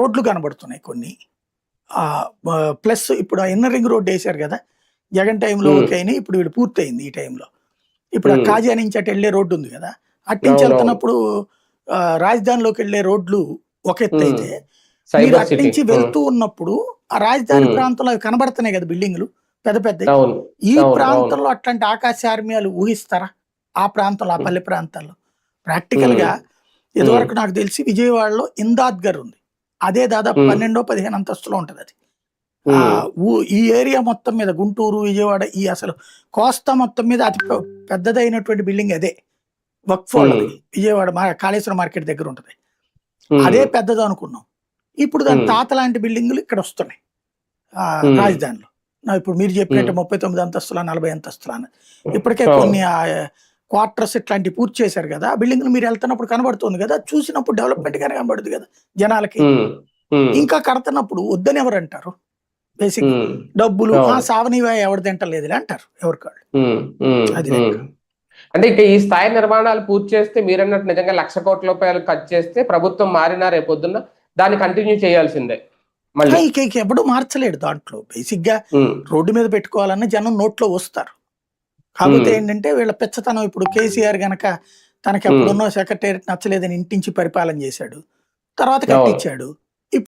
రోడ్లు కనబడుతున్నాయి కొన్ని. ప్లస్ ఇప్పుడు ఆ ఇన్నర్ రింగ్ రోడ్ వేశారు కదా, జగన్ టైంలో ఓకే అయినాయి, ఇప్పుడు వీడు పూర్తయింది ఈ టైంలో. ఇప్పుడు ఆ కాజా నుంచి అటు వెళ్ళే రోడ్డు ఉంది కదా, అటు నుంచి వెళ్తున్నప్పుడు రాజధానిలోకి వెళ్ళే రోడ్లు ఒక ఎత్తు అయితే, మీరు అటు నుంచి వెళ్తూ ఉన్నప్పుడు ఆ రాజధాని ప్రాంతంలో అవి కనబడుతున్నాయి కదా బిల్డింగ్లు పెద్ద పెద్ద. ఈ ప్రాంతంలో అట్లాంటి ఆకాశార్మ్యాలు ఊహిస్తారా? ఆ ప్రాంతంలో, ఆ పల్లె ప్రాంతాల్లో ప్రాక్టికల్ గా ఇదివరకు నాకు తెలిసి విజయవాడలో ఇందాద్గర్ ఉంది, అదే దాదాపు 12-15 అంతస్తులో ఉంటది అది. ఈ ఏరియా మొత్తం మీద గుంటూరు, విజయవాడ, ఈ అసలు కోస్తా మొత్తం మీద అతి పెద్దదైనటువంటి బిల్డింగ్ అదే. వక్ఫ్ వాళ్ళది, విజయవాడ కాళేశ్వరం మార్కెట్ దగ్గర ఉంటది, అదే పెద్దది అనుకున్నాం. ఇప్పుడు దాని తాత లాంటి బిల్డింగులు ఇక్కడ వస్తున్నాయి రాజధానిలో. ఇప్పుడు మీరు చెప్పినట్టు 39 అంతస్తుల 40 అంతస్తుల ఇప్పటికే కొన్ని క్వార్టర్స్ ఇట్లాంటివి పూర్తి చేశారు కదా, ఆ బిల్డింగ్లు మీరు వెళ్తున్నప్పుడు కనబడుతుంది కదా, చూసినప్పుడు డెవలప్మెంట్ గానే కనబడుతుంది కదా జనాలకి. ఇంకా కడుతున్నప్పుడు వద్దని ఎవరు అంటారు? బేసిక్ డబ్బులు సావనివా ఎవరు తింటలేదులే అంటారు ఎవరికాళ్ళు. అది అంటే ఇక ఈ స్థాయి నిర్మాణాలు పూర్తి చేస్తే మీరన్నట్టు నిజంగా 1,00,000 కోట్ల రూపాయలు ఖర్చు చేస్తే ప్రభుత్వం మారినా రేపొద్దున్న దాన్ని కంటిన్యూ చేయాల్సిందే. ఎప్పుడు మార్చలేడు దాంట్లో. బేసిక్ గా రోడ్డు మీద పెట్టుకోవాలన్న జనం నోట్లో వస్తారు. కాకపోతే ఏంటంటే వీళ్ళ పెచ్చతనం. ఇప్పుడు కేసీఆర్ గనక తనకి అప్పుడున్న సెక్రటేరియట్ నచ్చలేదని ఇంటించి పరిపాలన చేశాడు, తర్వాత కట్టించాడు.